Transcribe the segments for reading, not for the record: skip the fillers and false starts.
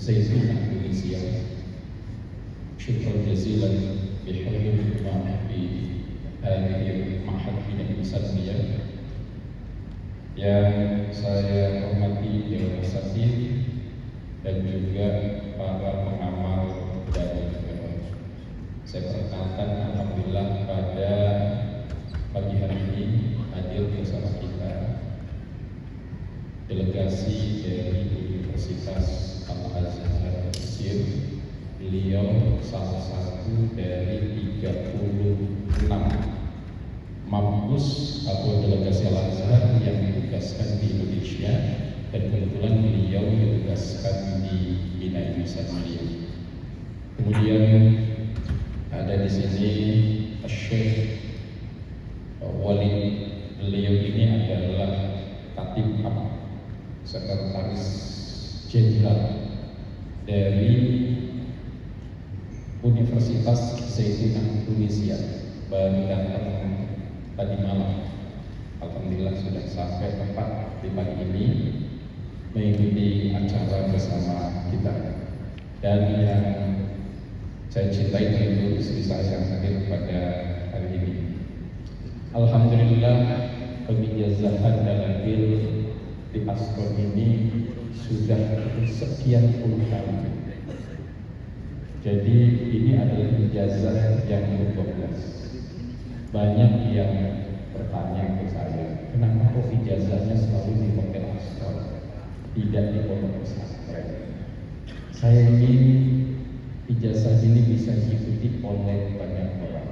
Zaitun Indonesia. Syukran jazilan bihadirikum fi hadhihi ma'had bina Islamiyah yang saya hormati Dewan Sakit dan juga para pengamal dari Dewan. Saya perkenalkan alhamdulillah pada pagi hari ini hadir bersama kita delegasi dari Universitas Al-Azhar Mesir. Beliau salah satu dari 36 mampus atau delegasi Al-Azhar yang ditugaskan di Indonesia, dan kebetulan beliau ditugaskan di Bina Islamiyah. Kemudian ada di sini Syekh Walid. Beliau ini adalah Katib Sekretaris Jenderal dari Universitas Zaitun Indonesia, baru datang tadi malam. Alhamdulillah sudah sampai tempat di pagi ini mengikuti acara bersama kita. Dan yang saya cintai tentu istri saya yang hadir pada hari ini. Alhamdulillah pengijazahan dalam di Asron ini sudah sekian puluh tahun. Jadi ini adalah ijazah yang ke-12. Banyak yang bertanya ke saya, kenapa kok ijazahnya selalu di Hotel Asron, tidak di pondok pesantren? Saya ingin ijazah ini bisa diikuti oleh banyak orang.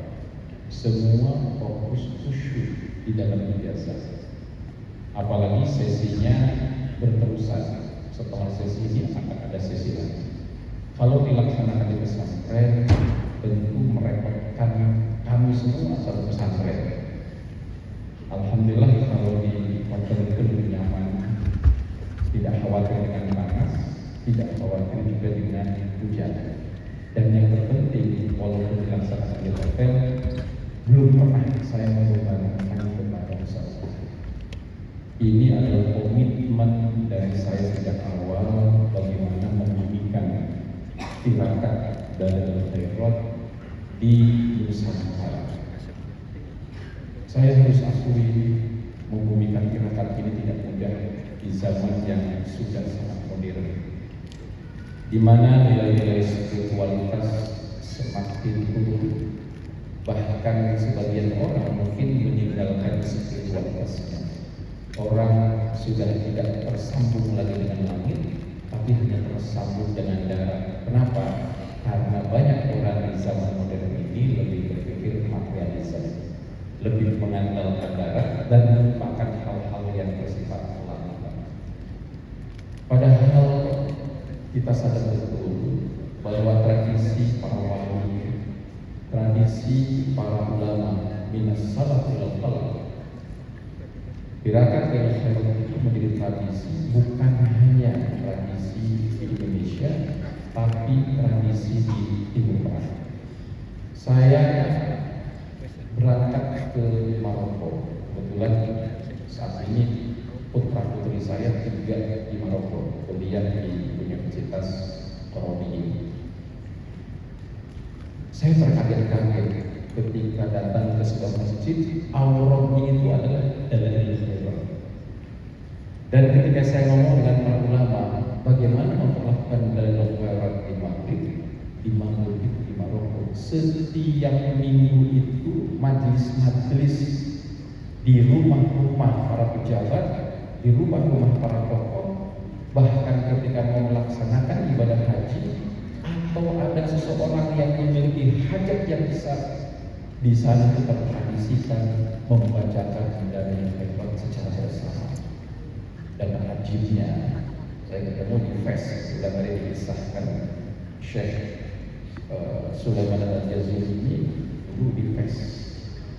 Semua fokus khusyuk di dalam ijazah. Apalagi sesinya berterusan. Setelah sesi ini akan ada sesi lagi. Kalau dilaksanakan di pesantren, tentu merepotkan kami semua asal pesantren. Alhamdulillah kalau di hotel itu nyaman, tidak khawatir dengan panas, tidak khawatir juga dengan hujan. Dan yang terpenting, walaupun dilaksanakan di hotel, belum pernah saya membebankan kepada usaha. Ini adalah komitmen dari saya sejak awal bagaimana membimbingkan tirakat dari khairat di Nusantara. Saya harus akui membumikan tirakat ini tidak mudah di zaman yang sudah sangat modern, di mana nilai-nilai spiritualitas semakin turun. Bahkan sebagian orang mungkin meninggalkan spiritualitasnya. Orang sudah tidak tersambung lagi dengan langit, tapi hanya tersambung dengan darat. Kenapa? Karena banyak orang di zaman modern ini lebih berpikir materialisme, lebih mengandalkan darat dan melupakan hal-hal yang bersifat alami. Padahal kita sadar betul bahwa tradisi para wali, tradisi para ulama minas salafil khalaf, tirakat dari khairat itu menjadi tradisi, bukan hanya tradisi di Indonesia, tapi tradisi di Timur Tengah. Saya berangkat ke Maroko. Kebetulan saat ini putra putri saya 3 di Maroko, kuliah di Universitas Koroni. Saya terkaget-kaget ketika datang ke sebuah masjid, auranya itu adalah dalil khairat. Dan ketika saya ngomong dengan para ulama, bagaimana memperlakukan dalil khairat di Maghrib, di Maghrib di Maroko, setiap minggu itu majelis-majelis di rumah-rumah para pejabat, di rumah-rumah para tokoh, bahkan ketika mau melaksanakan ibadah haji atau ada seseorang yang memiliki hajat yang besar, di sana kita tradisikan membacakan dalil khairat secara bersama. Dan ajibnya, saya ketemu di FES, sudah tadi dikisahkan Syekh Sulaiman Al-Jazuli ini dulu di FES.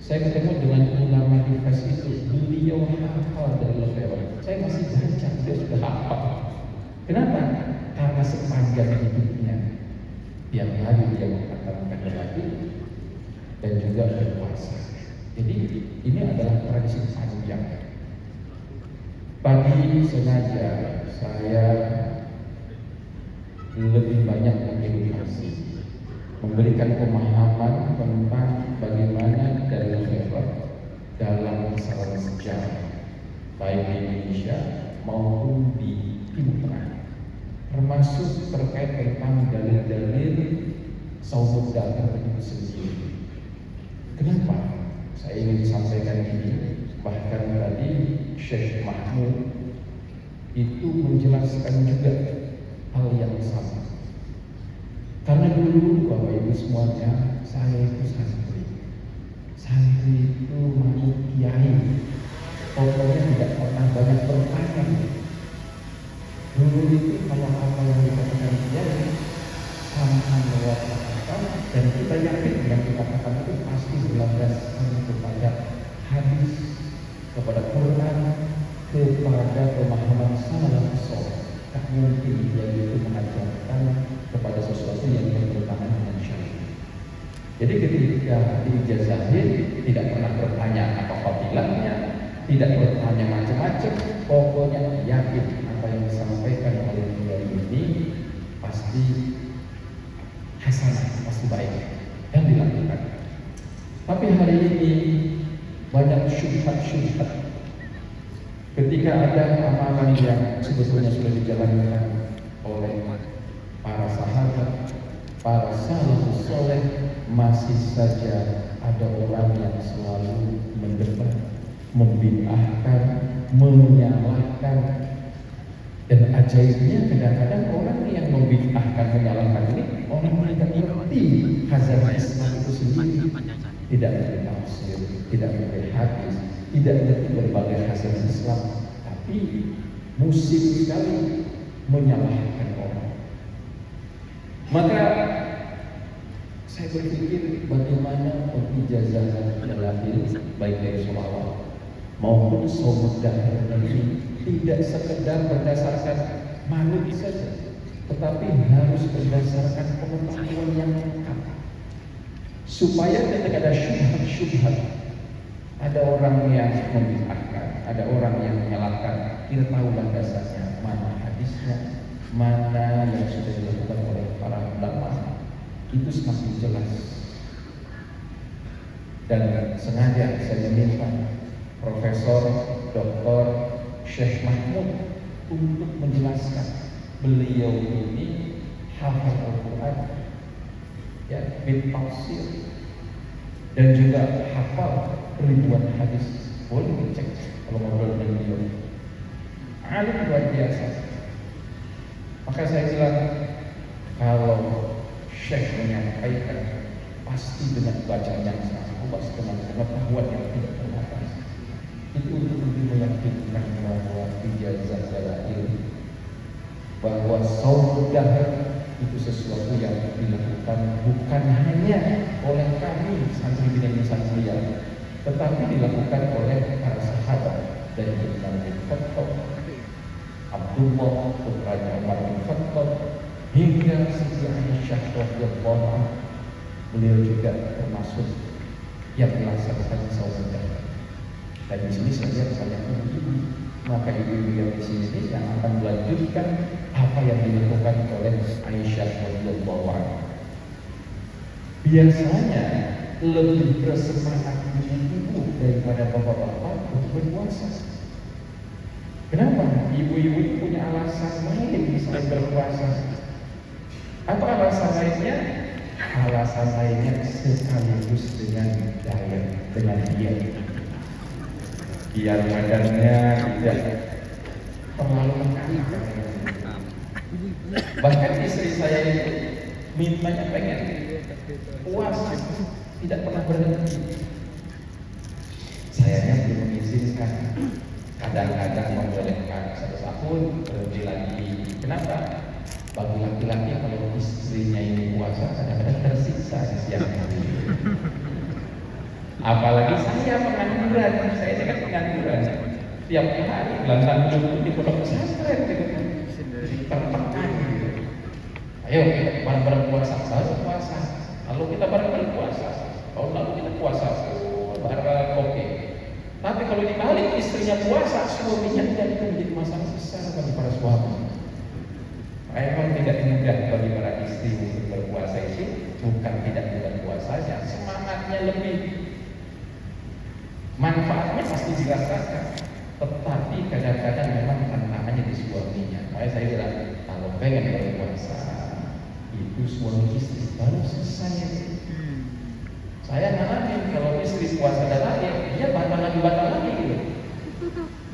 Saya ketemu dengan ulama di FES itu, beliau hafal dalil khairat. Saya masih baca, dia sudah hafal. Kenapa? Karena sepanjang hidupnya tiap hari dia mengatakan lagi dan juga berpuasa. Jadi ini adalah tradisi panjang. Tadi sengaja saya lebih banyak mengedukasi, memberikan pemahaman tentang bagaimana dalil khibrah dalam besaran sejarah baik di Indonesia maupun di Timur Tengah, termasuk terkait tentang dalil-dalil saum dahar itu sendiri. Kenapa saya ingin sampaikan ini? Bahkan tadi Syekh Mahmud itu menjelaskan juga hal yang sama. Karena dulu Bapak Ibu semuanya, saya itu santri. Santri itu manut kiai. Pokoknya tidak pernah banyak bertanya. Dulu itu kalau apa yang dikatakan kiai sama mewakilkan, dan kita yakin yang kita katakan itu pasti berlandaskan kepada hadis, kepada Quran, kepada pemahaman salafus saleh. Tak mungkin dia itu mengajarkan kepada sesuatu yang bertentangan dengan syariat. Jadi ketika diijazahin tidak pernah bertanya apa fadilahnya, tidak bertanya macam-macam, pokoknya yakin apa yang disampaikan oleh kiai ini pasti hasanah, pasti baik dan dilakukan. Tapi hari ini banyak syubhat-syubhat. Ketika ada amalan yang sebetulnya sudah dijalankan oleh para sahabat, para salafus saleh, masih saja ada orang yang selalu mendebat, membid'ahkan, menyalahkan. Dan ajaibnya kadang-kadang orang yang membid'ahkan, menyalahkan ini orang yang tidak mengerti hazar Islam itu sendiri, tidak mengerti tafsir, tidak mengerti hadis, tidak mengerti berbagai hazar Islam, tapi musim sekali menyalahkan orang. Maka saya berpikir bagaimana pengijazahan dalil baik dari sholawat maupun saum dahar ini tidak sekedar berdasarkan manut saja, tetapi harus berdasarkan pengetahuan yang lengkap, supaya ketika ada syubhat, ada orang yang membid'ahkan, ada orang yang menyalahkan, kita tahu landasannya, mana hadisnya, mana yang sudah dilakukan oleh para ulama, itu semakin jelas. Dan sengaja saya minta Profesor Dr. Syekh Mahmud untuk menjelaskan. Beliau ini hafal Al-Quran, ya, bitafsir, dan juga hafal ribuan hadis. Boleh dicek kalau ngobrol dengan beliau. Alim luar biasa. Maka saya bilang, kalau Syekh menyampaikan pasti dengan bacaan yang sangat luas, dengan pengetahuan yang tidak terbatas. Itu untuk lebih meyakinkan bahwa ijazah dalail, bahwa saum dahar itu sesuatu yang dilakukan bukan hanya oleh kami santri binaan Nusantara, tetapi dilakukan oleh para sahabat dari Umar bin Khattab, Abdullah putranya Umar bin Khattab, hingga Siti Aisyah radhiyallahu anha. Beliau juga termasuk yang melaksanakan saum dahar. Dan di sini saya lihat banyak ibu-ibu, maka ibu-ibu yang di sini yang akan melanjutkan apa yang dilakukan oleh Aisyah radhiyallahu anha. Biasanya lebih bersemangat ibu daripada bapak-bapak untuk berpuasa. Kenapa? Ibu-ibu punya alasan lain selain berpuasa. Apa alasan lainnya? Alasan lainnya sekaligus dengan diet, dengan diet. Biar badannya tidak terlalu mengangkat. Bahkan istri saya itu mintanya pengen puasa, tidak pernah berhenti. Sayanya belum mengizinkan. Kadang-kadang membolehkan satu tahun, berhenti lagi. Kenapa? Bagi laki-laki kalau istrinya ini puasa kadang-kadang tersiksa di siang hari. Apalagi saya pengangguran, saya kan pengangguran. Tiap hari gelantang duduk di pondok pesantren gitu, tertekan gitu. Ayo kita bareng-bareng puasa, baru puasa. Lalu kita bareng-bareng puasa. Tahun lalu kita puasa, bareng oke. Tapi kalau dibalik istrinya puasa, suaminya tidak, itu menjadi masalah besar bagi para suami. Memang tidak mudah bagi para istri untuk berpuasa itu, bukan tidak mudah puasanya, semangatnya lebih, manfaatnya pasti dirasakan, tetapi kadang-kadang memang tantangannya di suaminya. Makanya saya bilang, kalau pengen berpuasa itu suami istri baru selesai. Saya ngalamin kalau istri puasa dan lahir, dia batal lagi gitu.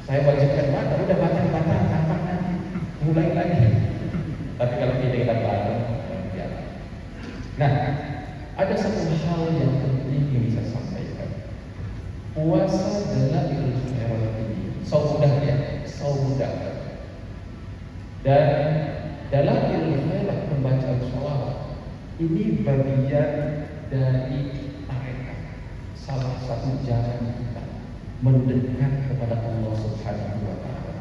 Saya wajibkan batal, udah batal kapan nanti, mulai lagi. Tapi kalau kita bareng, ya. Nah, ada satu hal yang penting yang bisa sampaikan. Puasa adalah ilmu ini, saudah ya, saudah. Dan dalam ilmu pembacaan sholawat ini bagian dari tarekat, salah satu jalan kita mendekat kepada Allah Subhanahu wa Ta'ala.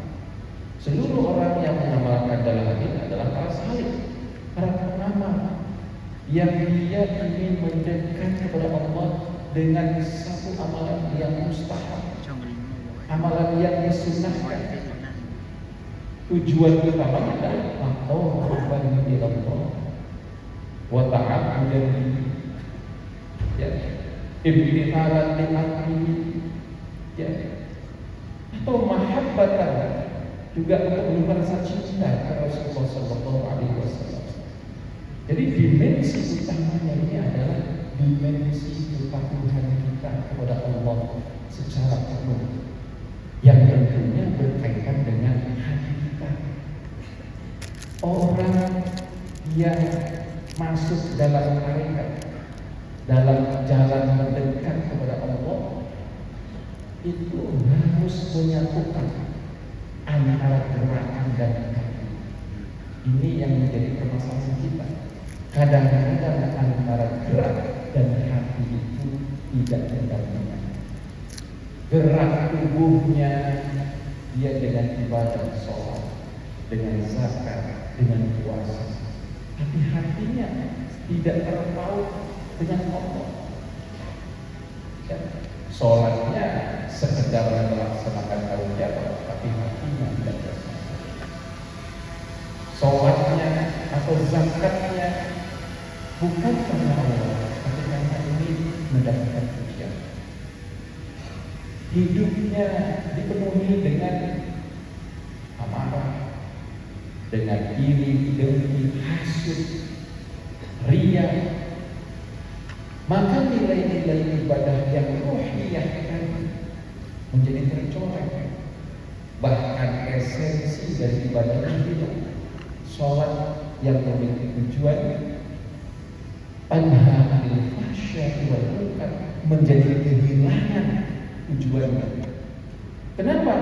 Seluruh orang yang mengamalkan dalam ini adalah para salih, para pengamal yang dia ingin mendekat kepada Allah dengan satu amalan yang mustahab, amalan yang disunahkan. Tujuan utamanya adalah taqarruban ila Allah wa ta'abbudan ya, ibtigharan li amrihi ya, atau mahabbatan, juga untuk menunjukkan rasa cinta kepada Rasulullah Sallallahu Alaihi Wasallam. Jadi dimensi utamanya ini adalah dimensi kepatuhan kita kepada Allah secara penuh, yang tentunya berkaitan dengan hati kita. Orang yang masuk dalam tarekat, dalam jalan mendekat kepada Allah, itu harus menyatukan antara gerakan dan hati. Ini yang menjadi permasalahan kita. Kadang-kadang antara gerak dan hati itu tidak berdampingan. Gerak tubuhnya dia dengan ibadah sholat, dengan zakat, dengan puasa, tapi hatinya tidak terpaut dengan Allah. Sholatnya sekedar melaksanakan kewajiban, tapi hatinya tidak bersama. Sholatnya atau zakatnya bukan karena Allah, tapi karena ini mendapatkan pujian. Hidupnya dipenuhi dengan amarah, dengan iri, dengki, hasud, riya. Maka nilai-nilai ibadah yang ruhiyah akan menjadi tercoreng. Bahkan esensi dari ibadah itu, sholat yang memiliki tujuan tanha anil fahsya'i wal munkar, menjadi kehilangan tujuannya. Kenapa?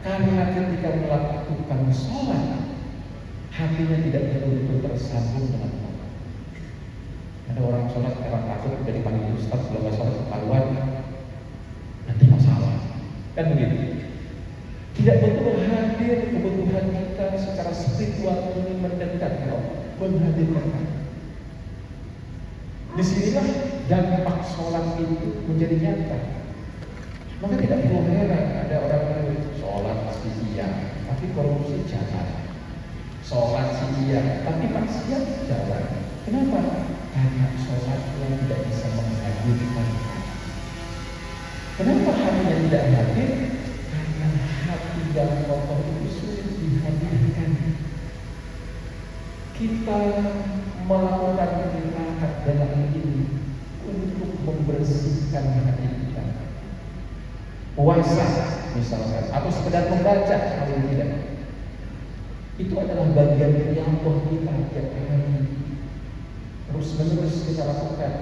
Karena ketika melakukan sholat, hatinya tidak betul-betul tersambung dengan Allah. Ada orang sholat karena takut udah dipanggil ustaz, kalau nggak sholat ketahuan nanti masalah, kan begitu. Tidak betul hadir kebutuhan kita secara spiritual ini mendekat ke Allah, menghadirkan. Disinilah dampak sholat itu menjadi nyata. Maka tidak perlu heran ada orang yang sholat pasti iya, tapi korupsi jangan. Sholat iya, tapi maksiat jalan. Kenapa? Karena sholatnya tidak bisa menghadirkan hati. Kenapa hatinya tidak hadir? Karena hati yang kotor itu sulit dihadirkan. Kita melakukan istirahat dalam ini untuk membersihkan hati kita. Puasa misalkan, atau sekedar membaca kalau tidak, itu adalah bagian dari Allah kita tiap hari. Terus menerus kita lakukan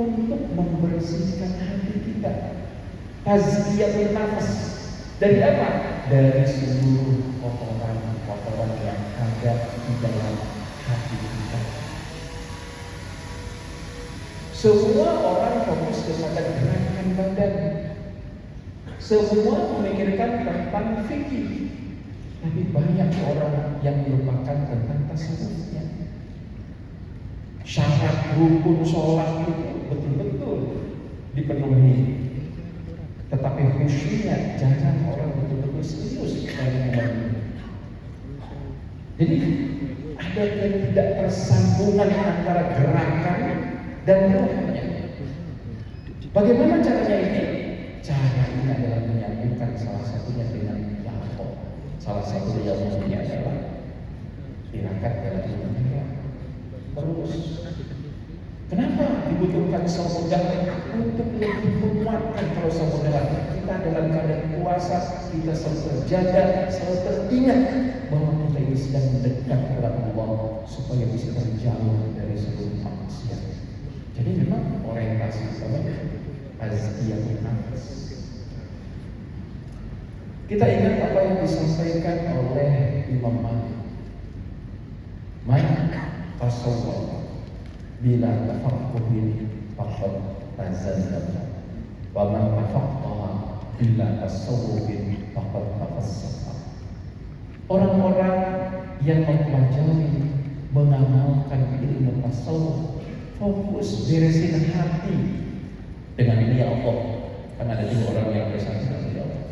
untuk membersihkan hati kita. Tazkiyatun nafs. Dari apa? Dari seluruh kotoran yang ada di dalam hati kita. Semua orang fokus kepada gerakan badan. Semua memikirkan tentang fikih. Tapi banyak orang yang melupakan tentang tasawufnya. Syarat rukun sholat itu betul-betul dipenuhi, tetapi khusyuknya jangan orang betul-betul serius dalam membangun. Jadi ada ketidaksambungan antara gerakan dan ruhnya. Bagaimana caranya ini? Caranya adalah menyambungkan salah satunya dengan Yahweh. Salah satu Yahwehnya adalah tirakat dalam iman. Terus, kenapa dibutuhkan saudara untuk lebih menguatkan? Kalau saudara kita dalam keadaan puasa, kita selalu terjaga, selalu teringat bahwa kita ini sedang mendekat kepada Allah supaya bisa terjauh dari seluruh maksiat. Jadi memang orientasi sama azkiyatun nafs. Kita ingat apa yang disampaikan oleh Imam Malik. Man tasawwaf bila tafaqquhin faqad tazallama wa man tafaqqaha bila tasawwufin faqad tafassaqa. Orang-orang yang mempelajari, mengamalkan ilmu tasawuf, fokus beresin hati. Dengan ini ya Allah, kan ada juga orang yang bersama ya Allah.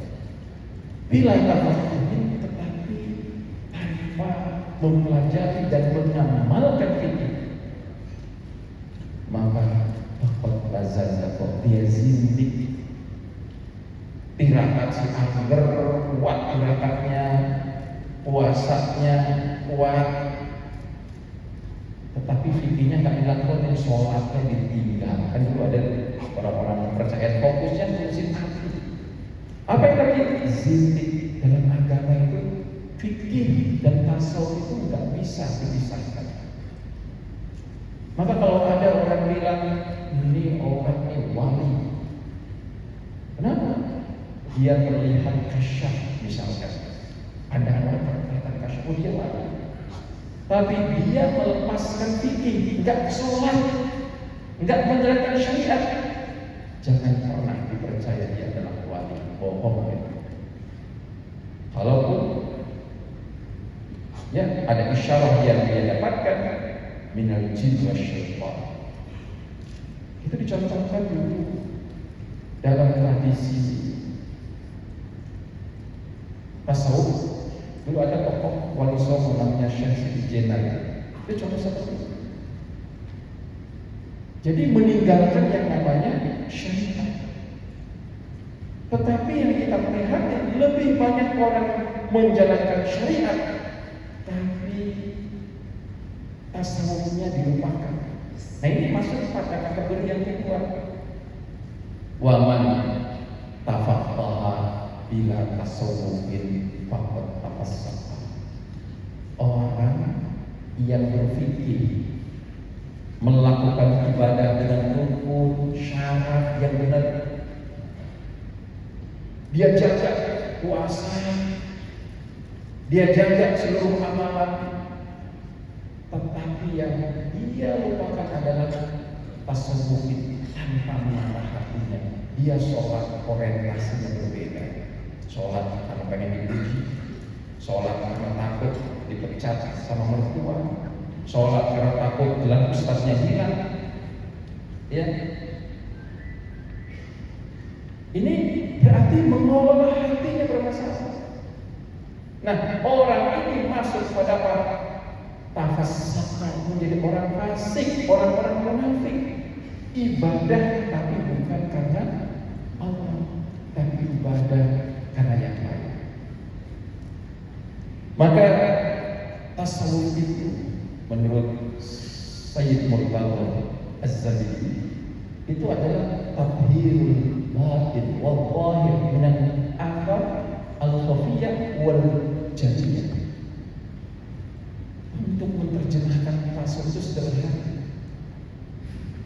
Bila tafaqquhin tetapi tanpa mempelajari dan mengamalkan fikih, maka faqad tazallama, dia zindik. Tirakat si angger kuat, tirakatnya, puasanya kuat, tetapi fikihnya nggak dilakukan, yang sholatnya ditinggal. Kan dulu ada orang-orang percaya fokusnya ngurusin hati. Apa yang terjadi? Zindik. Dalam agama itu fikih dan tasawuf itu nggak bisa dipisahkan. Maka kalau ada orang bilang ini orang ini wali, kenapa? Dia terlihat kasyaf misalkan, pandangan orang terlihat kasyaf, oh dia wali. Tapi dia melepaskan fikih, nggak sholat, nggak menerapkan syariat, jangan pernah dipercaya dia adalah wali. Bohong ya. Kalaupun ya ada isyarat yang dia dapatkan minal jin wa syaitan, itu dicontohkan dulu dalam tradisi tasawuf. Dulu ada tokoh wali songo namanya Syekh Siti Jenar. Itu contoh seperti itu. Jadi meninggalkan yang namanya syariat. Tetapi yang kita perhatikan lebih banyak orang menjalankan syariat, tapi tasawufnya dilupakan. Nah ini masuk pada kategori yang kedua. Wa man tafaqqaha bila tasawufin faqad tafassaqa. Orang yang berfikir, melakukan ibadah dengan rukun, syarat yang benar, dia jaga puasa, dia jaga seluruh amalan, tetapi yang dia lupakan adalah tasawuf tanpa mengarah hatinya. Dia sholat orientasinya berbeda. Sholat karena pengen dipuji, sholat karena takut dipecat sama mertua, sholat karena takut gelang ustaznya hilang. Ya, ini berarti mengelola hatinya bermasalah. Nah, orang ini masuk pada apa? Tafassaqa, menjadi orang fasik, orang-orang munafik. Ibadah tapi bukan karena Allah, tapi ibadah karena yang lain. Maka tasawuf itu menurut Sayyid Murtada Az-Zabidi itu adalah tabhirul batin wal zahir minan afar al-khafiyah wal jaliyah. Untuk menerjemahkan tasawuf itu sederhana,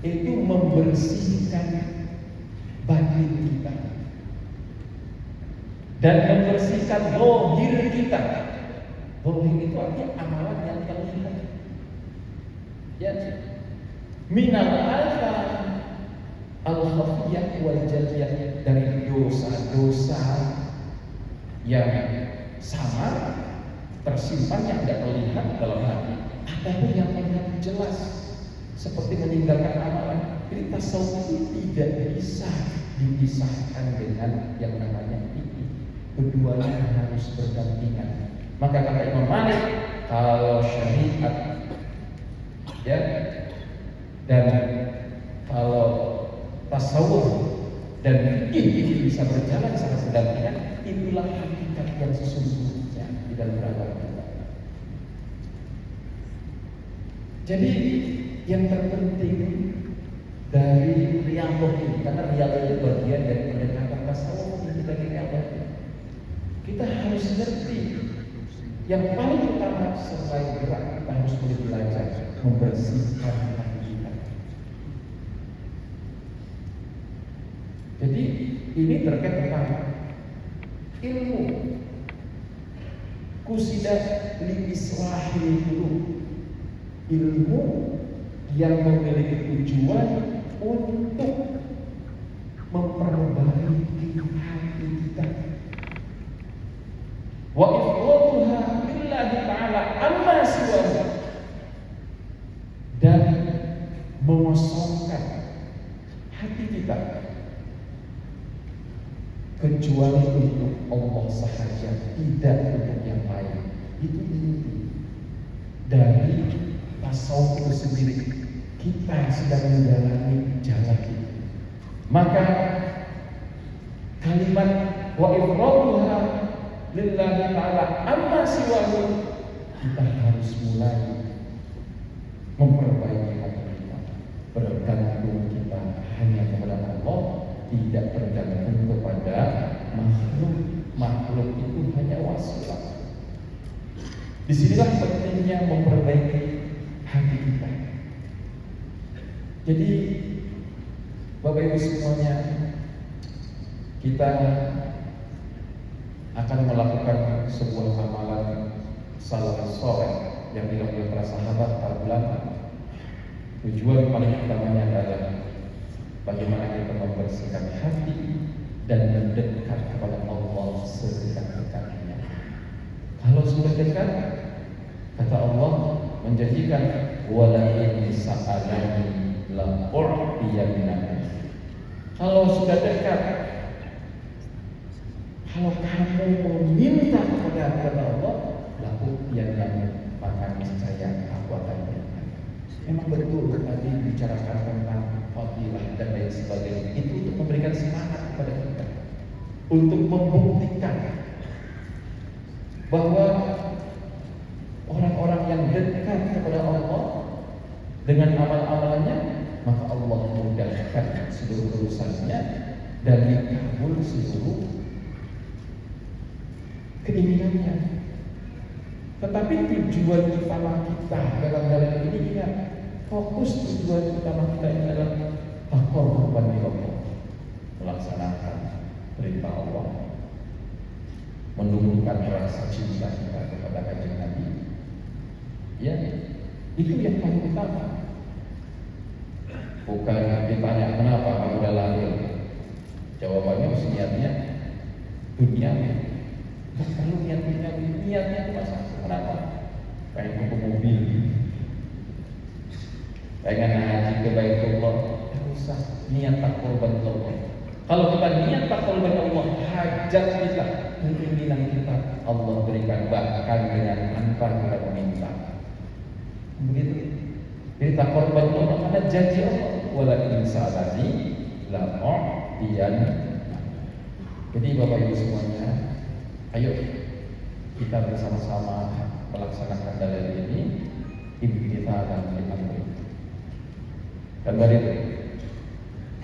itu membersihkan batin kita dan membersihkan zahir kita. Zahir itu artinya amalan yang terlihat. Ya, minal afar al-khafiyah wal jaliyah, dari dosa-dosa yang samar tersimpan yang tidak terlihat dalam hati, ataupun yang terlihat jelas seperti meninggalkan amalan. Jadi tasawuf itu tidak bisa dipisahkan dengan yang namanya fikih. Keduanya harus berdampingan. Maka kata Imam Malik, kalau syariat ya dan kalau tasawuf dan fikih ini bisa berjalan secara berdampingan, itulah hakikat yang sesungguhnya di dalam beragama kita. Jadi yang terpenting dari riyadhah ini, karena riyadhah itu bagian dari pendekatan tasawuf ini bagi riyadhah, kita harus ngerti yang paling utama selain gerak, kita harus belajar membersihkan hati kita. Jadi ini terkait dengan ilmu kusidah li islahil qulub, ilmu yang memiliki tujuan untuk memperbaiki hati kita. Wa ifdhuha lillahi ta'ala amma siwahu, dan mengosongkan hati kita kecuali untuk Allah sahaja, tidak untuk yang lain. Itu inti dari tasawuf itu sendiri. Kita sedang menjalani jalan itu. Maka kalimat wa ifraduha lillahi ta'ala amma siwahu, kita harus mulai memperbaiki hati kita, bergantung kita hanya kepada Allah, tidak bergantung kepada makhluk. Makhluk itu hanya wasilah. Disinilah pentingnya memperbaiki hati kita. Jadi Bapak Ibu semuanya, kita akan melakukan sebuah amalan salafus saleh yang dilakukan oleh para sahabat, para ulama. Tujuan paling utamanya adalah bagaimana kita membersihkan hati dan mendekat kepada Allah sedekat-dekatnya. Kalau sudah dekat, kata Allah menjanjikan wala in sa'alani la u'tiyannaka. Kalau sudah dekat, kalau kamu meminta kepada Allah, la u'tiyannaka, maka niscaya aku akan berikan. Memang betul tadi bicarakan tentang fadilah dan lain sebagainya, itu untuk memberikan semangat kepada kita, untuk membuktikan bahwa orang-orang yang dekat kepada Allah dengan amal-amalannya, maka Allah mudahkan seluruh urusannya dan dikabul seluruh keinginannya. Tetapi tujuan utama kita dalam jalan ini, ingat, fokus tujuan utama kita ini adalah taqarruban ila Allah, melaksanakan perintah Allah, menumbuhkan rasa cinta kita kepada Kanjeng Nabi. Ya, itu yang paling utama. Bukan ditanya kenapa kamu udah lahir, jawabannya niatnya dunia. Gak perlu niatnya itu masa kenapa? Pengen buku mobil, pengen haji ke Baitullah, tak usah niat taqarruban Allah. Kalau kita niat taqarruban Allah, hajat kita, keinginan kita Allah berikan, bahkan dengan tanpa kita meminta. Begitu. Jadi taqarruban Allah karena janji Allah, wala in sa'alani la u'tiyannaka. Jadi Bapak Ibu semuanya, ayo kita bersama-sama melaksanakan dalil ini, imtithalan li amri. Gambar itu,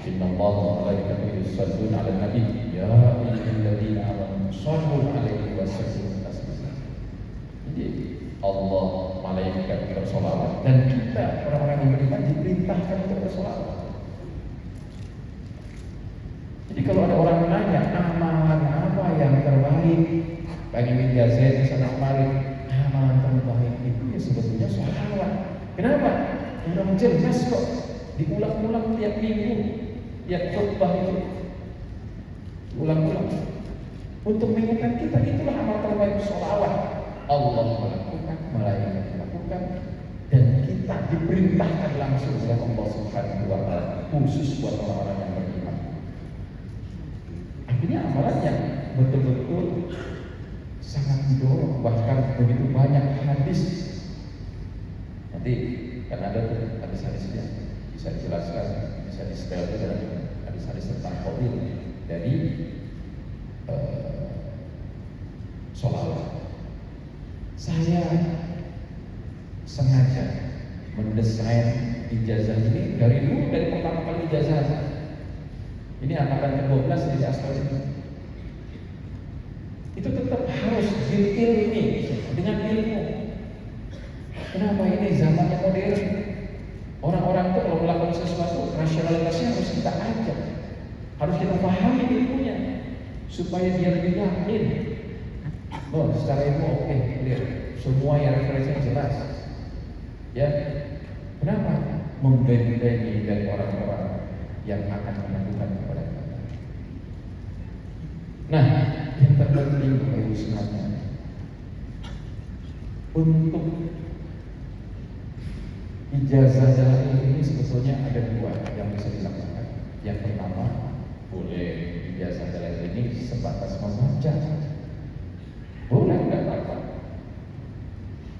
innallaha wa malaikatahu yusholluna 'alan nabi ya ayyuhalladzina amanu shollu 'alaihi wa sallimu taslima. Jadi Allah, malaikat bersolawat, dan kita orang-orang yang beriman diperintahkan untuk bersolawat. Jadi kalau ada orang menanya amalan apa yang terbaik, pengen ijazah sana kemarin, amalan terbaik itu ya sebetulnya sholawat. Kenapa? Orang jelas kok, diulang-ulang tiap minggu, tiap khutbah itu ulang-ulang untuk mengingatkan kita, itulah amal terbaik, sholawat. Allah melakukan, malaikat melakukan, dan kita diperintahkan langsung oleh Allah Subhanahu wa Ta'ala, khusus buat orang-orang yang beriman. Akhirnya amalan yang betul-betul sangat mendorong, bahkan begitu banyak hadis. Nanti kan ada tuh hadis-hadisnya, bisa dijelaskan, bisa disetelkan dalam hadis-hadis tentang fadil dari sholawat. Saya sengaja mendesain ijazah ini dari pertama kali ijazah. Ini angkatan ke-12 di Astor ini. Itu tetap harus diilmi dengan ilmu. Kenapa ini zamannya modern? Orang-orang itu kalau melakukan sesuatu, rasionalitasnya harus kita ajak, harus kita pahami ilmunya, supaya dia lebih yakin. Oh, secara ilmu oke, clear. Semua yang referensinya jelas. Ya, kenapa? Membentengi dari orang-orang yang akan melakukan kepada kita. Nah, yang terpenting Bapak Ibu semuanya, untuk ijazah jalan ini sebetulnya ada dua yang bisa dilakukan. Yang pertama, boleh ijazah jalan ini sebatas membaca. Boleh, tidak apa-apa.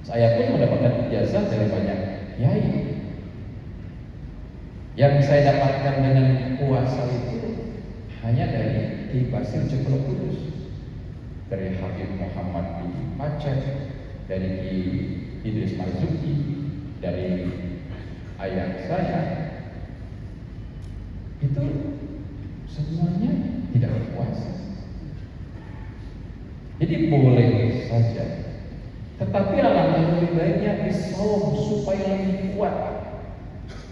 Saya pun mendapatkan ijazah dari banyak kiai. Yang saya dapatkan dengan kuasa itu hanya dari Ki Basir Jepul Kudus, dari Habib Muhammad di Aceh, dari Ki Idris Marzuki, dari ayah saya. Itu semuanya tidak berkuasa. Jadi boleh saja, tetapi alangkah lebih baiknya disaum supaya lebih kuat.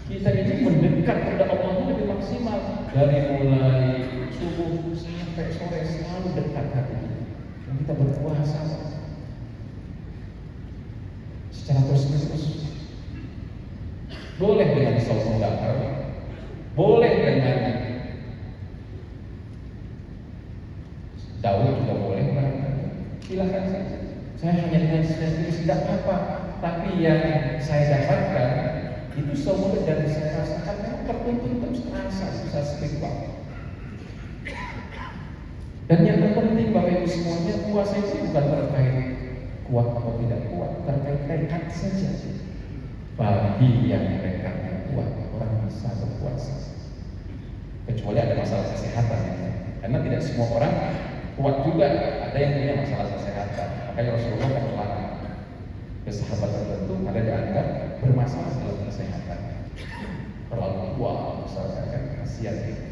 Kita ini mendekat kepada Allah lebih maksimal. Dari mulai subuh sampai sore selalu dekat hati kita. Dan kita berpuasa secara terus-menerus. Boleh dengan saum dahar, boleh dengan Daud juga boleh. Silakan saja. Saya hanya dengan sedikit tidak apa, tapi yang saya dapatkan itu semua dan saya rasakan memang tertuntut terus terasa susah spiritual. Dan yang terpenting Bapak Ibu semuanya, puasa itu bukan terkait kuat atau tidak kuat, terkait tekad saja. Bagi yang tekadnya kuat, orang bisa berpuasa. Kecuali ada masalah kesehatan, karena tidak semua orang kuat juga. Ada yang punya masalah kesehatan. Makanya Rasulullah kan melarang ke sahabat tertentu ada dianggap bermasalah dalam kesehatan, terlalu tua misalnya, kan kasihan gitu.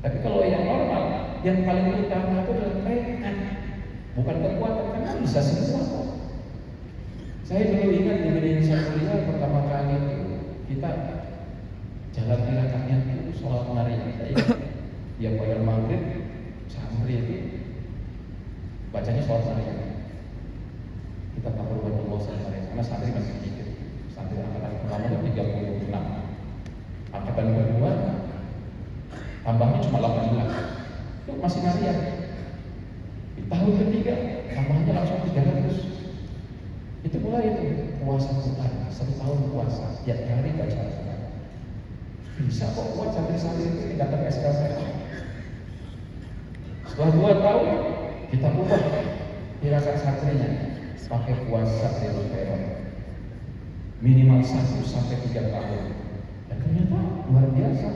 Tapi kalau yang normal, yang paling utama itu adalah tekad, bukan kekuatan, karena bisa semua kok. Saya dulu ingat di media saya kuliah pertama kali itu kita jalan di rakaatnya itu sholat maghrib. Saya ingat yang pada maghrib santri itu bacanya sholat maghrib. Kita tak perlu Allah santri, karena santri masih sedikit. Santri angkatan pertama itu 36, angkatan kedua tambahnya cuma 18, itu masih harian. Di tahun ketiga tambahnya langsung 300. Itu mulai itu puasa Quran, 1 tahun puasa, tiap hari baca Al-Quran. Bisa kok buat santri-santri itu datang SKP. Setelah 2 tahun kita ubah tirakat santrinya pakai puasa Ramadan minimal 1 sampai 3 tahun. Dan ternyata luar biasa.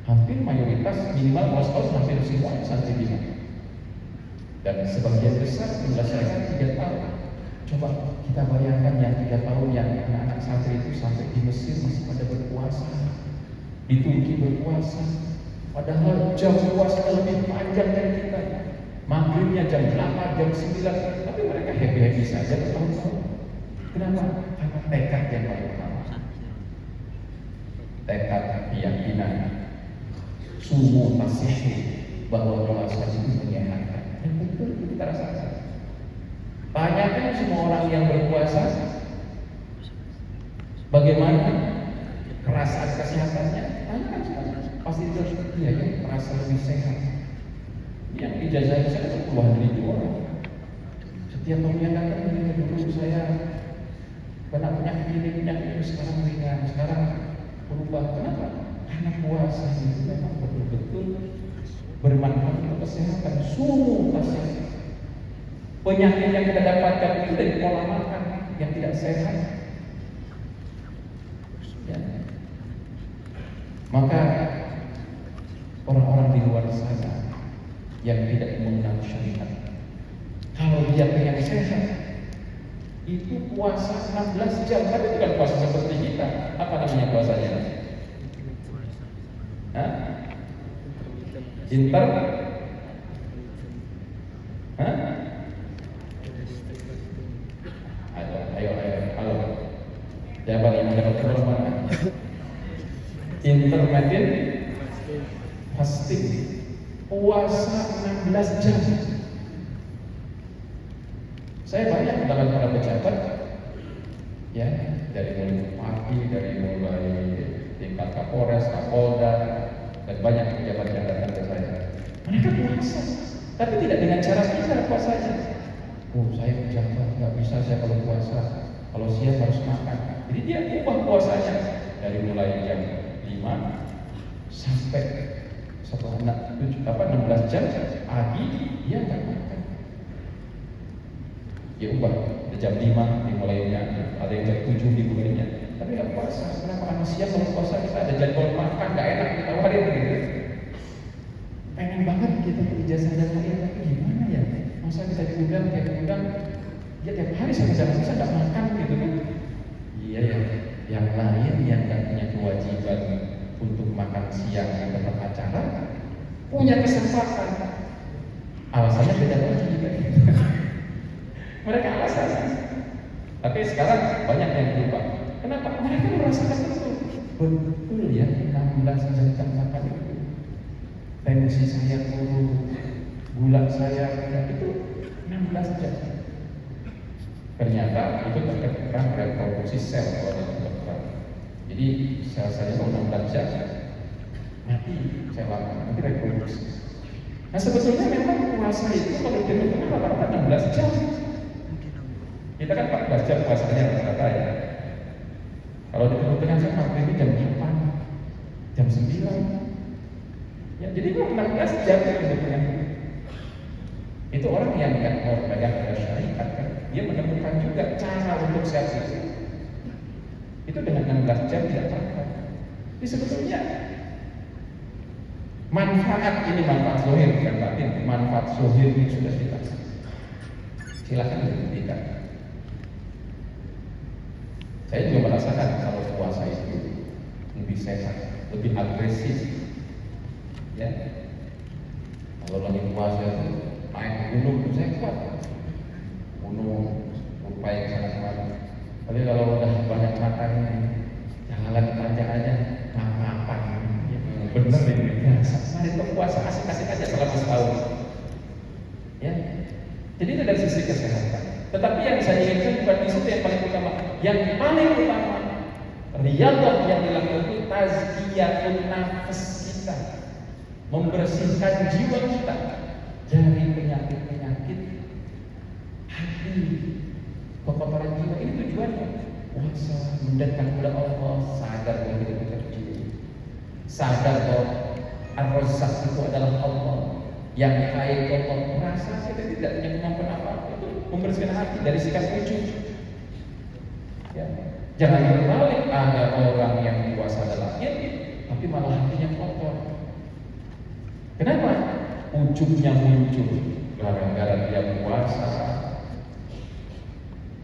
Hampir mayoritas minimal puasa tahun, hampir semua santri Bima. Dan sebagian besar menyelesaikan 3 tahun. Coba kita bayangkan yang 3 tahun yang anak-anak santri itu sampai di Mesir masih pada berpuasa, di Turki berpuasa, padahal jam puasa lebih panjang dari kita. Maghribnya jam 8, jam 9, tapi mereka happy-happy saja bertahun-tahun. Kenapa? Karena tekad yang paling utama. Tekad keyakinan, sumu tasihhi, bahwa puasa itu menyehatkan. Dan betul itu kita rasakan. Tanyakan semua orang yang berpuasa bagaimana perasaan kesehatannya. Tanyakan semua, pasti itu iya ya, merasa lebih sehat. Yang ijazah saya itu puluhan ribu orang. Setiap tahun yang datang dulu saya kena penyakit ini sekarang ringan, sekarang berubah. Kenapa? Karena puasa itu memang betul-betul bermanfaat untuk kesehatan. Sungguh tasih. Penyakit yang kita dapatkan itu dari pola makan yang tidak sehat. Ya. Maka orang-orang di luar sana yang tidak mengenal syariat, kalau dia pengen sehat, itu puasa 16 jam, tapi bukan puasa seperti kita. Apa namanya puasanya? Hah? Inter? Hah? Ayo, halo. Siapa yang mendapat kehormatan? Intermittent fasting, puasa 16 jam. Saya banyak kenalan para pejabat, ya, dari mulai bupati, dari mulai tingkat Kapolres, Kapolda, dan banyak pejabat yang datang ke saya. Mereka puasa, tapi tidak dengan cara kita puasanya. Oh, saya pejabat, nggak bisa saya kalau puasa. Kalau siang harus makan. Jadi dia ubah puasanya dari mulai jam 5 sampai setelah 16 jam pagi dia nggak makan. Dia ubah jam 5 dimulainya, ada yang jam 7 dimulainya. Tapi nggak puasa. Kenapa? Karena siang kalau puasa kita ada jadwal makan, nggak enak ditawarin gitu. Pengen banget kita kerja sadar lain, tapi gimana ya? Masa kita diundang, ya tiap hari sama jam bisa nggak makan gitu kan? Iya ya, yang lain yang nggak punya kewajiban untuk makan siang di tempat acara punya kesempatan. Alasannya beda lagi juga. Mereka alasan. Tapi sekarang banyak yang berubah. Kenapa? Mereka merasakan itu. Betul ya, 16 jam makan itu. Tensi saya turun, gula saya itu 16 jam. Ternyata itu terkena reproduksi sel pada dokter. Jadi sel saya kalau 16 jam nanti saya lakukan, nanti reproduksi. Nah sebetulnya memang puasa itu kalau di Timur Tengah rata-rata 16 jam. Kita kan 14 jam puasanya rata-rata ya. Kalau di Timur Tengah saya maghrib jam 8, jam 9. Ya, jadi kalau 16 jam di Timur Tengah itu orang yang nggak mau pegang syariat kan, dia menemukan juga cara untuk sehat itu. Itu dengan 16 jam tidak apa-apa. Jadi sebetulnya manfaat ini manfaat zahir bukan batin, manfaat zahir ini sudah dirasakan. Silakan dibuktikan. Saya juga merasakan kalau puasa itu lebih sehat, lebih agresif. Ya, kalau lagi puasa itu naik gunung itu saya kuat. Gunung upaya ke sana kemari. Tapi kalau udah banyak makan, jalan panjang aja, makan. Ya, bener ini. Mari itu puasa asik-asik aja selama setahun. Ya, jadi itu dari sisi kesehatan. Tetapi yang saya inginkan bukan di situ yang paling utama. Yang paling utama, riyadhah yang dilakukan itu tazkiyatun nafs kita, membersihkan jiwa kita dari penyakit-penyakit hati, kekotoran jiwa. Ini tujuannya puasa mendekat kepada Allah, sadar bahwa kita bekerja, sadar bahwa Ar-Razzaq itu adalah Allah yang kaya Allah, merasa kita tidak punya kemampuan apa-apa. Itu membersihkan hati dari sikap ujub. Ya. Jangan berbalik, ada orang yang puasa adalah tapi malah hatinya kotor. Kenapa? Ujubnya muncul gara-gara dia puasa.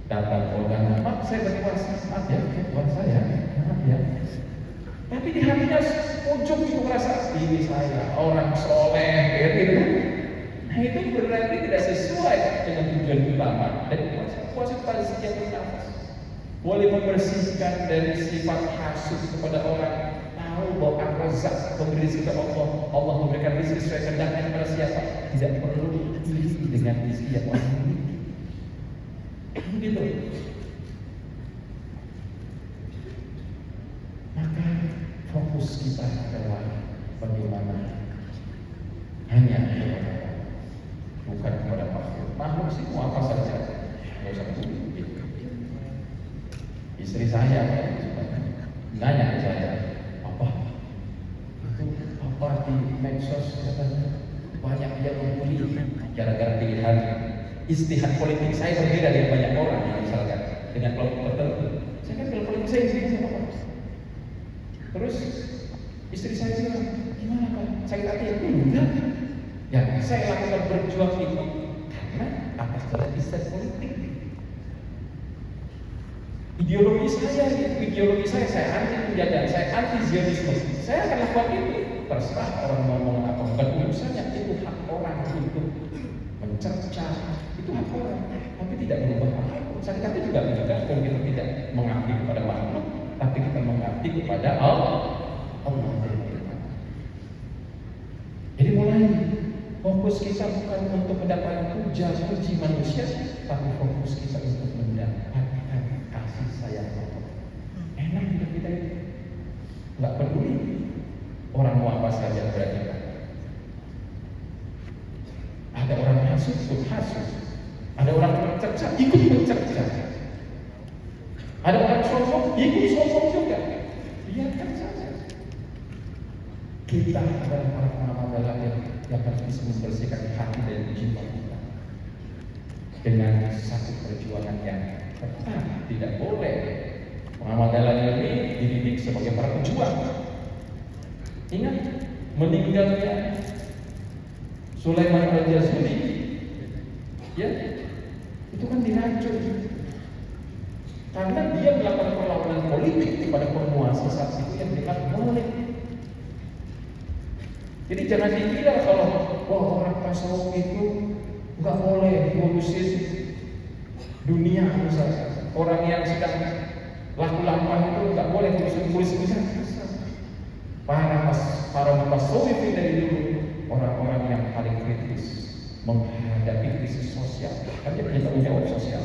Datang orang, "Mak, saya berpuasa." "Maaf ya, puasa ya." "Maaf ya." Tapi di hatinya ujub itu merasa ini saya orang soleh, gitu. Nah itu berarti tidak sesuai dengan tujuan utama dari puasa. Puasa pada setiap nafas boleh membersihkan dari sifat hasud kepada orang. Tahu bahwa Ar-Razzaq memberi rezeki Allah, Allah memberikan rezeki sesuai kehendaknya kepada siapa. Tidak perlu iri dengan rezeki yang Allah miliki. Begitu. Maka fokus kita adalah bagaimana hanya kepada Allah, bukan kepada makhluk. Makhluk sih mau apa saja, nggak usah peduli. Istri saya nanya ke saya, "Apa di medsos katanya banyak dia membuli gara-gara pilihan istihad politik saya berbeda dengan banyak orang yang misalkan dengan kelompok tertentu. Saya kan kalau politik saya sih apa? Terus istri saya bilang, gimana Pak? Sakit hati ya? Enggak. Ya, saya lakukan berjuang itu karena atas jalan istihad politik. Ideologi saya anti penjajahan, saya anti Zionisme. Saya akan lakukan itu. Terserah orang mau ngomong apa, bukan urusannya. Itu hak orang untuk mencerca, itu hak orang. Tapi tidak berubah apapun. Sakit hati juga menunjukkan kita tidak mengabdi kepada makhluk, tapi kita mengabdi kepada Allah. Jadi mulai fokus kita bukan untuk mendapatkan puji manusia, tapi fokus kita untuk mendapatkan kasih sayang Allah. Enak hidup kita itu, nggak peduli orang mau apa saja berarti. Ada orang hasut, hasut. Ada orang mencerca, ikut mencerca. Ada orang sombong, ikut sombong juga. Biarkan saja. Kita adalah para pengamal yang harus bisa membersihkan hati dan jiwa kita dengan satu perjuangan yang tetap tidak boleh. Pengamal ini dididik sebagai para pejuang. Ingat meninggalnya Sulaiman Al-Jazuli, ya, itu kan diracun karena dia melakukan perlawanan politik kepada penguasa saat itu yang dekat Malik. Jadi jangan dikira kalau orang tasawuf itu nggak boleh ngurusin dunia misalnya. Orang yang sedang laku lampah itu nggak boleh ngurusin. Para tasawuf dari dulu orang-orang yang paling kritis menghadapi krisis sosial. Kan dia punya tanggung jawab sosial.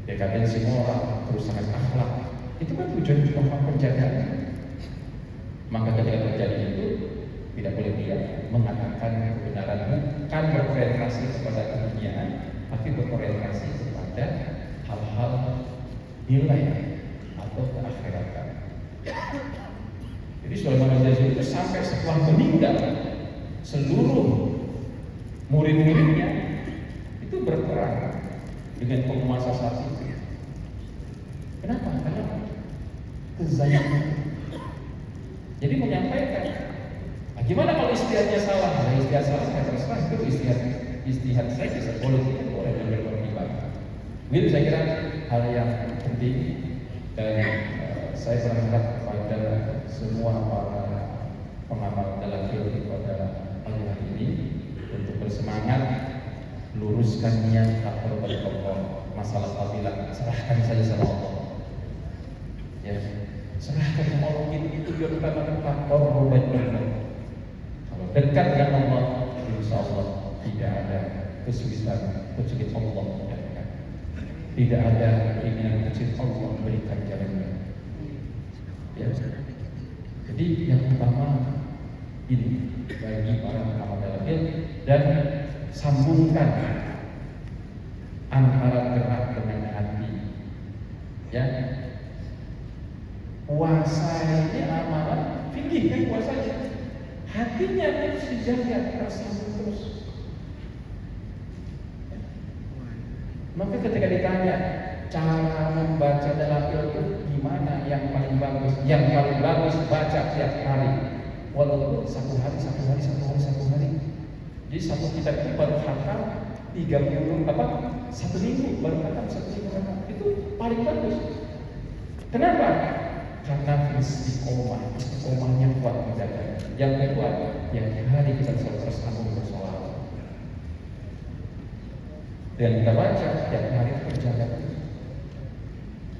Dekadensi moral, kerusakan akhlak, itu kan tujuan penjagaan. Maka ketika terjadi itu tidak boleh dia mengatakan kebenaran, bukan berorientasi kepada keduniaan, tapi berorientasi kepada hal-hal nilai atau keakhiratan. Jadi Sulaiman Al-Jazuli itu sampai setelah meninggal, seluruh murid-muridnya itu berperang dengan penguasa saat itu. Kenapa? Karena kezaliman. Jadi menyampaikan, gimana kalau istihadnya salah? Nah, istihad salah, saya terserah itu istihad saya bisa politik boleh dan berpribadi. Begitu saya kira hal yang penting dan saya berharap kepada semua para pengamal dalam teori pada Allah ini untuk bersemangat luruskan niat takwa kepada Allah. Masalah fadilah serahkan saja sama Allah. Ya, serahkan sama Allah itu biar kita akan takwa benar. Kalau dekat dengan Allah, insya Allah tidak ada kesulitan kecuali Allah mudahkan. Tidak ada keinginan kecil Allah berikan jalannya. Ya, jadi yang utama ini bagi para pengamal dalam ilmu dan sambungkan antara gerak dengan hati. Ya, puasa ini amalan fikih kan puasanya. Hatinya harus dijaga tersambung terus. Maka ketika ditanya cara membaca dalam ilmu gimana yang paling bagus? Yang paling bagus baca tiap hari. Walaupun satu hari. Jadi satu kitab itu baru khatam 1 minggu baru khatam 1 minggu khatam. Itu paling bagus. Kenapa? Karena istiqomahnya kuat menjaga. Yang kedua, yang hari kita selalu tersambung bersolawat. Dan kita baca tiap hari terjaga.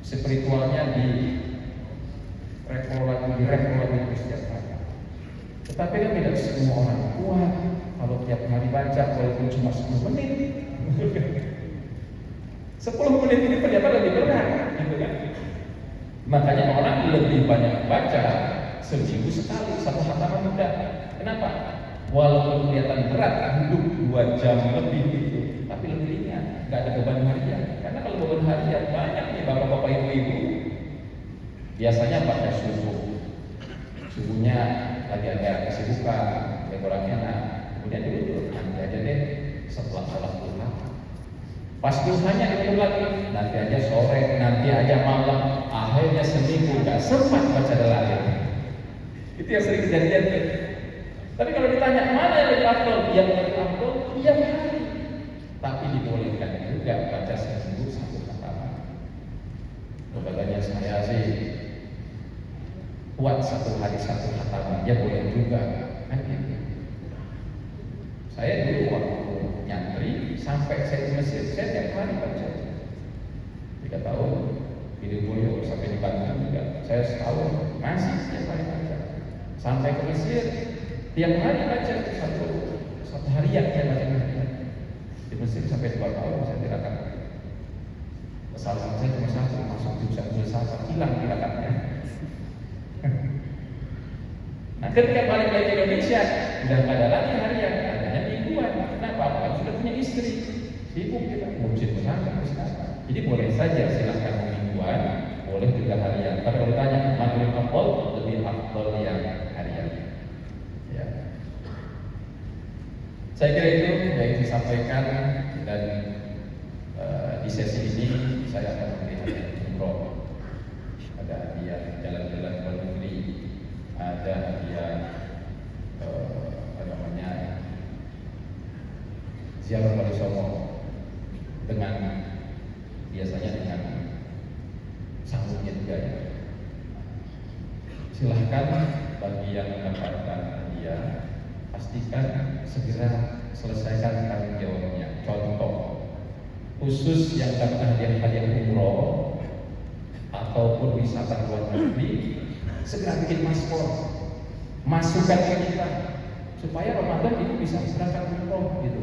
Spiritualnya direkrolati terus setiap hari. Tetapi kan tidak semua orang kuat kalau tiap hari baca walaupun cuma 10 menit. 10 menit ini ternyata lebih berat, gitu kan? Makanya orang lebih banyak baca seminggu sekali, 1 hataman mudah. Kenapa? Walaupun kelihatan berat, duduk 2 jam lebih itu, tapi lebih ringan, nggak ada beban harian. Karena kalau beban harian banyak nih bapak-bapak ibu-ibu, biasanya pada subuhnya lagi ada kesibukan, kurang enak, kemudian duduk nanti aja deh setelah sholat duha Pas duhanya diulang lagi, nanti aja sore, nanti aja malam, akhirnya seminggu nggak sempat baca dalail. Itu yang sering kejadian. Tapi kalau ditanya mana yang lebih afdol, yang lebih afdol tiap hari. Tapi dibolehkan juga baca seminggu satu khatam. Katanya saya sih kuat satu hari satu khatam, ya boleh juga. Kan gitu. Saya dulu waktu nyantri sampai saya di Mesir, saya tiap hari baca 3 tahun di Boyo sampai di Bandung juga, saya setahun masih tiap hari baca sampai ke Mesir tiap hari baca satu harian saya baca di Mesir sampai 2 tahun saya tirakat. Kesalahan saya cuma satu, masuk jurusan hilang tirakatnya. Nah ketika balik lagi ke Indonesia udah nggak ada lagi harian, adanya mingguan. Kenapa? Kan sudah punya istri, sibuk kita ngurusin pesantren. Jadi boleh saja silahkan mingguan, boleh juga harian. Tapi kalau ditanya mana lebih afdol, lebih afdol yang harian. Ya. Saya kira itu yang disampaikan, dan di sesi ini saya akan melihat umroh. Ada hadiah jalan-jalan ke luar negeri, ada hadiah ziarah Wali Songo dengan biasanya dengan sanggupnya juga ya. Silahkan bagi yang mendapatkan hadiah, pastikan segera selesaikan tanggung jawabnya. Contoh, khusus yang dapat hadiah umroh ataupun wisata luar negeri, segera bikin paspor, masukkan ke kita supaya Ramadan itu bisa berangkat umroh gitu.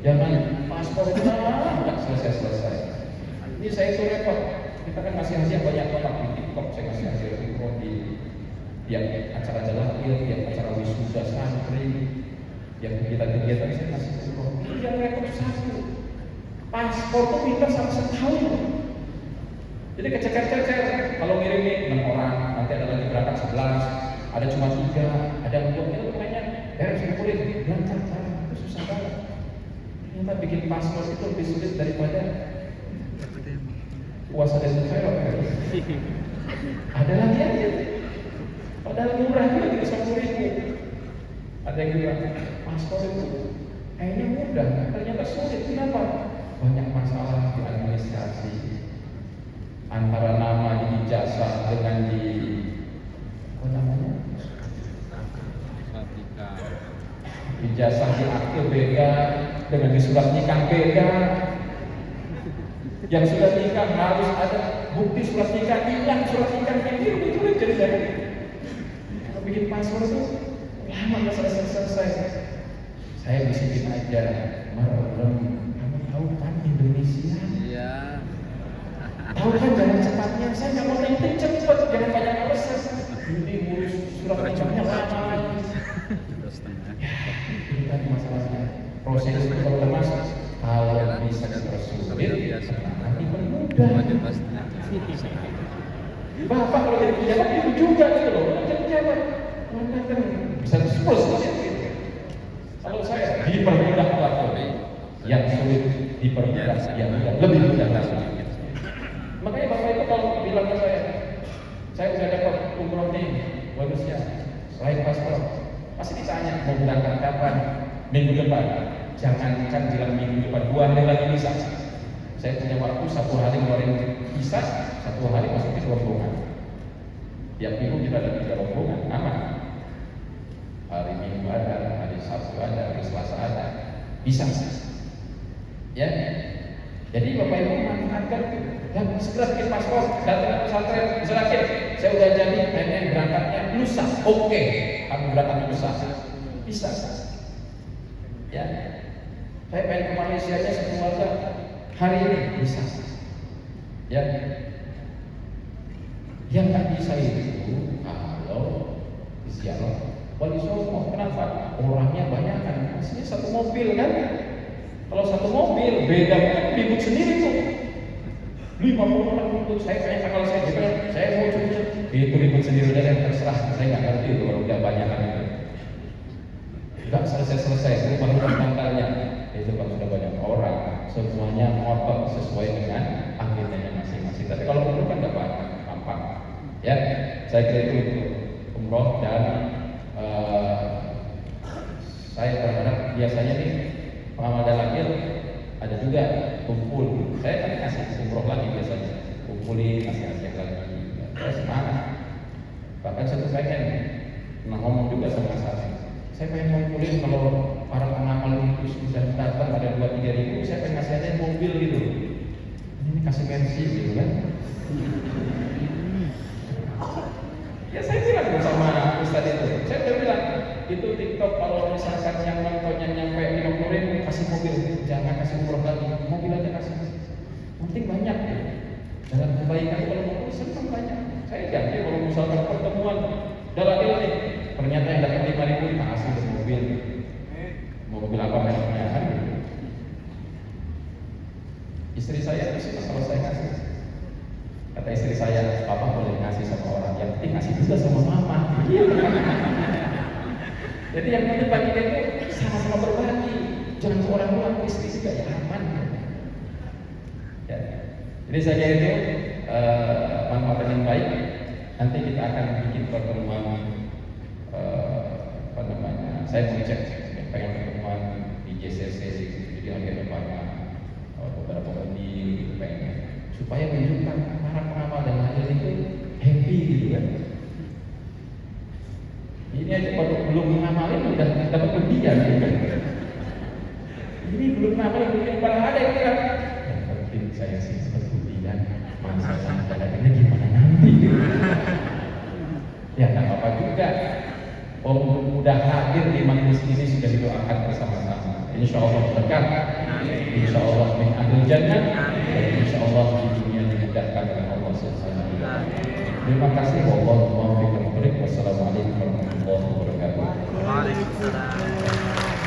Jangan paspor itu nggak selesai. Ini saya itu repot. Kita kan ngasih hadiah banyak banget di TikTok, saya ngasih hadiah umroh di tiap acara jalakir, tiap acara wisuda santri, yang kegiatan-kegiatan saya ngasih umroh. Ini yang repot satu. Paspor itu minta sampai setahun. Jadi kececer-cecer, kalau ngirimin 6 orang, nanti ada lagi berangkat 11, ada cuma 3, ada 2, itu makanya sudah boleh berangkat, itu susah banget. Ternyata bikin paspor itu lebih sulit daripada puasa dan syarat. Ada lagi aja, padahal murah juga 10.000. Ada yang bilang paspor itu kayaknya mudah, ternyata sulit. Kenapa? Banyak masalah di administrasi. Antara nama di ijazah dengan di apa namanya? Ijazah di akte beda, dengan di surat nikah beda. Yang sudah nikah harus ada bukti surat nikah, hilang surat nikahnya, ini sulit ceritanya. Kalau bikin paspor itu lama nggak selesai. Saya bisikin aja, Marlon, kamu tahu kan Indonesia? Iya. Tahu kan jalan cepatnya, saya nggak mau nanti cepet, jangan banyak alasan. Ini ngurus surat nikahnya lama. Ini kan masalahnya. Proses itu kalau lemas, kalau bisa dipersulit, nanti bermudah. Bapak kalau jadi pejabat itu juga gitu loh, jadi pejabat, kan bisa dispos. Kalau saya dipermudah yang sulit dipermudah, yang mudah lebih mudah lagi. Makanya Bapak itu kalau bilang ke saya udah dapat umroh nih, bonusnya selain paspor, pasti ditanya mau berangkat kapan? Minggu depan. Jangan kan bilang minggu depan, 2 hari lagi bisa. Saya punya waktu 1 hari ngeluarin visa, 1 hari masukin rombongan. Tiap minggu kita ada 3 rombongan, aman. Hari Minggu ada, hari Sabtu ada, hari Selasa ada, bisa. Ya. Jadi Bapak Ibu manfaatkan dan segera bikin paspor, datang ke pesantren, misalnya saya udah jadi pengen berangkatnya lusa, oke, kamu berangkat lusa, bisa. Ya, saya pengen ke Malaysia nya sekeluarga hari ini bisa. Ya, yang nggak bisa itu kalau ziarah Wali Songo. Kenapa? Orangnya banyak kan, aslinya satu mobil kan. Kalau satu mobil beda kan ribut sendiri tuh. 50 orang ribut, saya pengen tanggal saya mau cuci. Itu ribut sendiri dan terserah, saya nggak ngerti itu kalau udah banyak kan itu. Nggak selesai, baru tanggalnya. Itu kan sudah banyak orang. semuanya ngotot sesuai dengan agendanya masing-masing. Tapi kalau umroh kan nggak banyak, gampang. Ya, saya kira itu untuk umroh. Dan saya berharap biasanya nih pengamal dalakil ada juga kumpul. Saya kan kasih umroh lagi biasanya, kumpulin kasih lagi. Saya semangat. Bahkan saya pengen ngomong juga sama saya pengen ngumpulin kalau para pengamal itu sudah datang ada 2-3 ribu, saya pengen kasih aja mobil gitu. Ini kasih bensin gitu kan. Ya saya bilang sama Ustadz itu, saya udah bilang itu TikTok kalau misalkan yang nontonnya nyampe 50 ribu kasih mobil, jangan kasih umroh lagi, mobil aja kasih. Penting banyak ya. Dalam kebaikan kalau mau senang banyak. Saya janji kalau misalkan pertemuan dalam ini ternyata yang dapat 5 ribu kasih ke mobil apa mereknya kan? Istri saya itu masalah saya kasih. Kata istri saya, papa boleh ngasih sama orang, yang penting ngasih juga sama mama. Jadi yang penting bagi dia itu sama-sama berbagi, jangan seorang doang, istri juga ya aman. Ya. Jadi saya kira itu manfaat yang baik. Nanti kita akan bikin pertemuan saya mau cek pengen pertemuan di JCC, jadi akhirnya beberapa pemudi gitu pengen supaya menunjukkan para pengamal dan lahir itu happy gitu kan. Ini aja kalau belum mengamalin udah dapat undian gitu kan. Ini belum mengamalin undian malah ada yang bilang yang penting saya sih dapat undian, masalah dalamnya gimana nanti gitu. Ya nggak apa-apa juga. Mudah hadir di majelis ini sudah didoakan bersama-sama. Insya Allah berkat, insya Allah min ahlul jannah, dan insya Allah di dunia dimudahkan oleh Allah Subhanahu wa taala. Terima kasih. Wassalamualaikum warahmatullahi wabarakatuh. Waalaikumsalam.